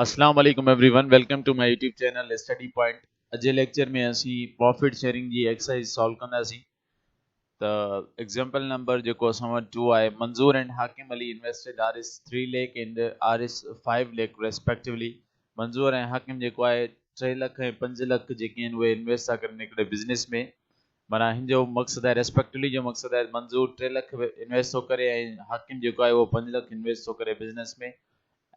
अस्सलाम वालेकुम everyone, welcome to my YouTube channel study point. अॼु लेक्चर में असी प्रॉफिट शेयरिंग जी एक्सरसाइज सॉल्व कंदासीं। त एग्जांपल नंबर जेको असां वटि 2 आहे, मंजूर एंड हाकिम Ali invested RS 3 lakh and RS 5 lakh respectively. मंजूर ऐं हाकिम जेको आहे 3 लाख ऐं 5 लाख जेके आहिनि उहे इन्वेस्ट था करनि हिकिड़े बिज़नेस में। माना हिन जो मक़सदु आहे, रेस्पेक्टिवली जो मक़सदु आहे मंजूर 3 लाख इन्वेस्ट थो करे ऐं हाकिम जेको आहे उहो 5 लाख इन्वेस्ट थो करे बिज़नेस में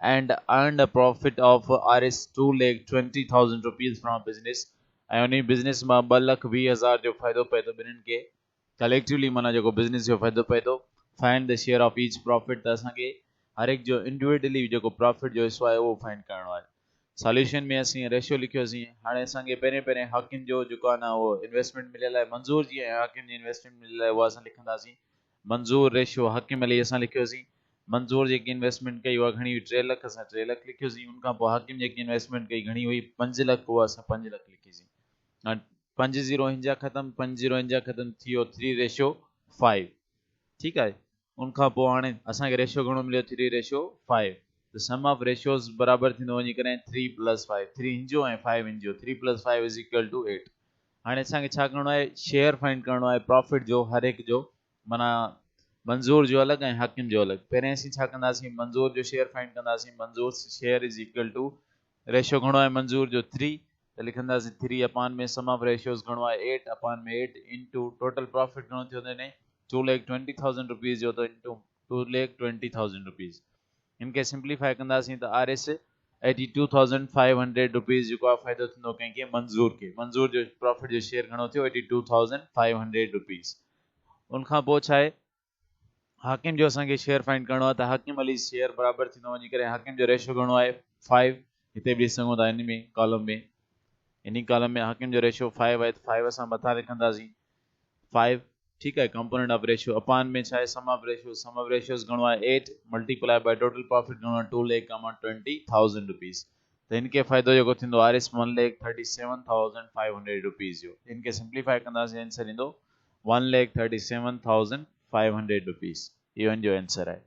and earned a profit of Rs 2,20,000 rupees from business। ऐं उन बिज़नेस मां 2,20,000 जो फ़ाइदो पए थो ॿिन्हिनि खे कलेक्टिवली, माना जेको बिज़नेस जो फ़ाइदो पए थो। Find the share of each profit, त असांखे हर एक जो इंडिविजुअली जेको प्रॉफिट जो हिस्सो आहे उहो फाइंड करणो आहे। सॉल्यूशन में असीं रेशियो लिखियोसीं। हाणे असांखे पहिरें हाकिम जो जेको आहे न उहो इन्वेस्टमेंट मिलियल आहे, मंज़ूर जी ऐं हाकिम जी इन्वेस्टमेंट मिलियल आहे उहा असां लिखंदासीं। मंज़ूर रेशियो हाकिम अली असां लिखियोसीं। मंजूर जेकी इन्वेस्टमेंट कई उहा घणी हुई 3 लाख, असां 3 लाख लिखियोसीं। उनखां पोइ हाकिम जेकी इन्वेस्टमेंट कई घणी हुई 5 लाख, उहा असां 5 लाख लिखीसीं। हाणे 5 ज़ीरो हिंजा ख़तमु, 5 ज़ीरो हिंजा ख़तमु थी वियो 3:5। ठीकु आहे। उनखां पोइ हाणे असांखे रेशियो घणो मिलियो 3:5। त सम ऑफ रेशियोज़ बराबरि थींदो वञी करे 3 + 5, 3 हिंजो ऐं 5 हिंजो, 3 + 5 = 8। हाणे असांखे छा करणो आहे, शेयर फाइंड करणो आहे प्रॉफिट जो हर एक जो, माना मंजूर जो अलॻि ऐं हाकिम जो अलॻि। पहिरें असीं छा कंदासीं, मंजूर जो शेयर फाइंड कंदासीं। मंजूर शेयर = रेशियो घणो आहे मंजूर जो 3, त लिखंदासीं 3 में सम ऑफ रेशियोज़ घणो आहे 8/8 इंटू टोटल प्रॉफिट घणो थियो अथई 2,20,000 रुपीज़ जो, त इंटू 2,20,000 रुपीज़। इनके सिंप्लीफाई कंदासीं त RS 82,500 रुपीज़ जेको आहे फ़ाइदो थींदो कंहिंखे, मंजूर खे। मंजूर जो प्रॉफिट जो शेयर घणो थियो 82,500 रुपीज़। उनखां पोइ छा आहे, हाकिम जो असांखे शेयर फाइंड करणो आहे। त हाकिम अली शेयर बराबरि थींदो वञी करे हाकिम जो रेशियो घणो आहे 5। हिते बि ॾिसी सघूं था इन में कॉलम में, इन कॉलम में हाकिम जो रेशियो 5 आहे, 5 असां मथां लिखंदासीं 5। ठीकु आहे। कंपोनेंट ऑफ रेशियो अपान में छा आहे, sum of ratio. Sum of ratios घणो आहे 8 मल्टीप्लाई बाय टोटल प्रॉफिट घणो आहे 2,20,000 रुपीज़। त इनके फ़ाइदो जेको थींदो RS 1,37,500 रुपीज़ जो। इनके सिंप्लीफाई कंदासीं, आंसर ईंदो 1,37,500 रुपीज़। इहो इनजो आंसर आहे।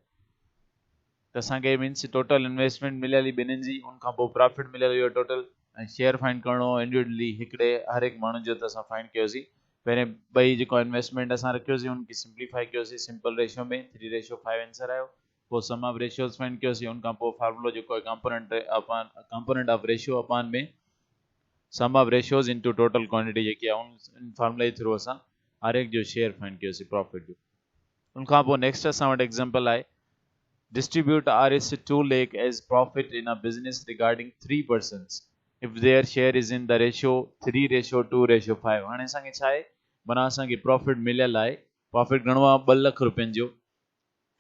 त असांखे मीन्स टोटल इन्वेस्टमेंट मिलियल ई ॿिन्हिनि जी, उनखां पोइ प्रॉफिट मिलियल इहो टोटल, ऐं शेयर फाइंड करणो इंडिविजुअली हिकिड़े हर एक माण्हू जो, त असां फाइंड कयोसीं। पहिरें ॿई जेको इन्वेस्टमेंट असां रखियोसीं उनखे सिंप्लीफाई कयोसीं सिंपल रेशियो में, 3:5 आंसर आयो। पोइ सम ऑफ रेशियोज़ फाइंड कयोसीं। उनखां पोइ फार्मूलो जेको आहे कंपोनेंट ऑफ रेशियो अपान में sum of ratios into total quantity जेकी आहे उन फार्मूले जे थ्रू असां हर एक जो शेयर फाइंड कयोसीं प्रॉफिट जो। उनखां पोइ नेक्स्ट असां वटि एग्जांपल आहे, distribute Rs 2 lakh as profit in a business regarding 3 persons if their share is in the ratio 3:2:5। हाणे असांखे छा आहे, माना असांखे प्रॉफिट मिलियल आहे। प्रॉफिट घणो आहे 2 लाख रुपयनि जो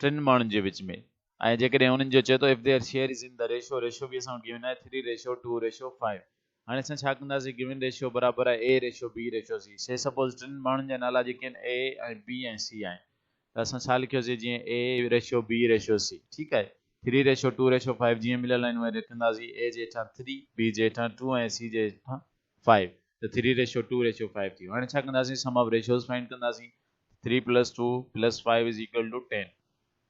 टिनि माण्हुनि जे विच में, ऐं जेकॾहिं उन्हनि जो चए थो if their share is in the ratio बि असां वटि गिवन आहे 3:2:5। हाणे असां छा कंदासीं, गिवन रेशियो बराबरि आहे A:B:C। से सपोज़ टिनि माण्हुनि जा नाला जेके आहिनि A ऐं B ऐं C आहिनि, त असां छा लिखियोसीं, जीअं A:B:C। ठीकु आहे। 3:2:5 जीअं मिलियल आहिनि उहे लिखंदासीं, A जे हेठां 3, B जे हेठां 2 ऐं C जे हेठां 5, त 3:2:5 थी वियो। हाणे छा कंदासीं, सम ऑफ रेशियोज़ फाइंड कंदासीं। 3 + 2 + 5 = 10।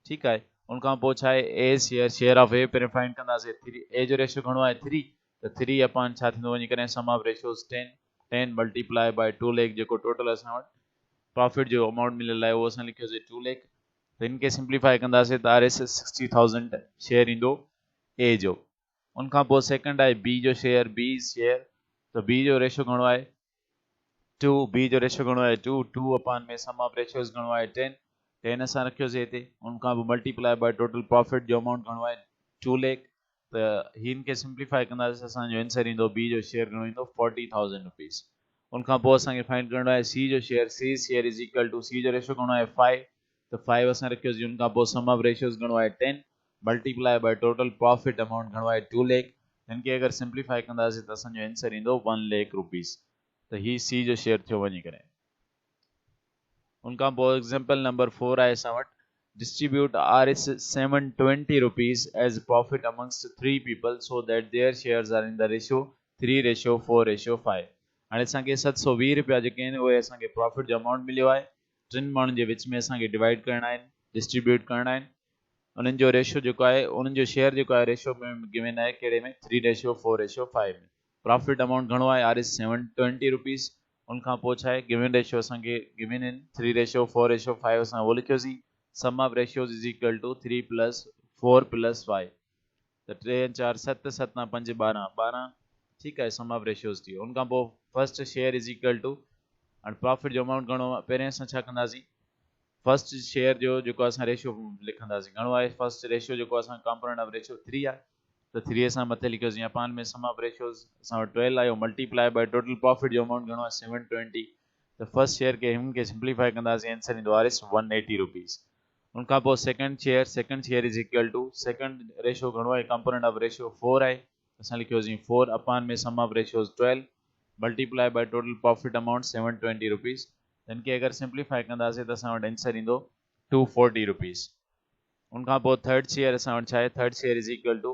ठीकु आहे। उनखां पोइ छा आहे, A शेयर ऑफ A पहिरियों फाइंड कंदासीं। A जो रेशियो घणो आहे 3, त 3 छा थींदो वञी करे, सम ऑफ रेशियोज़ 10 मल्टीप्लाई बाय 2 लाख जेको टोटल असां वटि प्रॉफिट जो अमाउंट मिलियल आहे उहो असां लिखियोसीं 2 लाख। त इनके सिंप्लीफाई कंदासीं त RS 60,000 शेयर ईंदो A जो। उनखां पोइ सेकंड आहे B जो शेयर, त B जो रेशियो घणो आहे 2, B जो रेशियो घणो आहे 2 में सम ऑफ रेशियोज़ घणो आहे 10 असां रखियोसीं हिते। उनखां पोइ मल्टीप्लाई बाय टोटल प्रॉफिट जो अमाउंट घणो आहे 2 लाख। त हिन खे सिंप्लीफाई कंदासीं, असांजो आंसर ईंदो B जो शेयर घणो ईंदो 40,000 रुपीज़। उनखां पोइ असांखे फाइंड करणो आहे C जो शेयर। C जो रेशियो घणो आहे 5, त 5 असां रखियोसीं। उनखां पोइ सम ऑफ रेशियोज़ घणो आहे 10 multiply by total profit amount घणो आहे 2 लाख। हिन खे अगरि सिंप्लीफाई कंदासीं त असांजो आंसर ईंदो 1 लाख रुपीज़। त ही C जो शेयर थियो वञी करे। उनखां पोइ एग्जांपल नंबर 4 आहे असां वटि, distribute Rs 720 rupees as profit amongst 3 people so that their shares are in the ratio 3:4:5। हाणे असांखे 720 रुपया जेके आहिनि उहे असांखे प्रॉफिट जो अमाउंट मिलियो आहे, टिनि माण्हुनि जे विच में असांखे डिवाइड करणा आहिनि, डिस्ट्रीब्यूट करणा आहिनि। उन्हनि जो रेशियो जेको आहे उन्हनि जो शेयर जेको आहे रेशियो में गिवन आहे कहिड़े में 3:4:5 में। प्रॉफिट अमाउंट घणो आहे आर इज 720 रुपीज़। उनखां पोइ छा आहे गिवन रेशियो असांखे गिवन इन 3:4:5 असां उहो लिखियोसीं। Sum of ratios is equal to 3 + 4 + 5 त 3 4 7 7 5 12 ठीकु आहे सम ऑफ रेशियोज थी वियो। उनखां पोइ first share is equal to हाणे प्रॉफिट जो अमाउंट घणो आहे पहिरें असां छा कंदासीं फर्स्ट शेयर जो जेको असां रेशियो लिखंदासीं घणो आहे फर्स्ट रेशियो जेको असां कंपोनेंट ऑफ रेशियो 3 आहे त 3 सां मथे लिखियोसीं अपान में सम ऑफ रेशियोज असां वटि 12 आयो मल्टीप्लाई बाय टोटल प्रॉफिट जो अमाउंट घणो आहे 720 त फर्स्ट शेयर खे हिन खे सिंप्लीफाई कंदासीं आंसर ईंदो आहे 180 रुपीज़। उनखां पोइ second share is equal to second ratio घणो आहे कंपोनेंट ऑफ रेशियो 4 आहे असां लिखियोसीं 4 अपान में sum of ratios 12 multiply by total profit amount 720 rupees. इनके अगर सिंप्लीफाई कंदासीं त असां वटि आंसर ईंदो 240 रुपीज़। उनखां पोइ थर्ड शेयर असां वटि छा आहे third share is equal to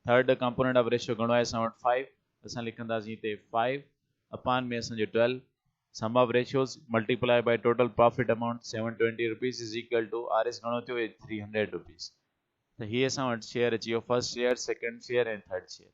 third component of ratio घणो आहे असां वटि 5 असां लिखंदासीं हिते 5 अपान में असांजो 12 sum of ratios multiply by total profit amount 720 rupees is equal to R S घणो थियो 300 रुपीज़। त हीअ असां वटि शेयर अची वियो फर्स्ट शेयर सेकंड शेयर ऐं थर्ड शेयर।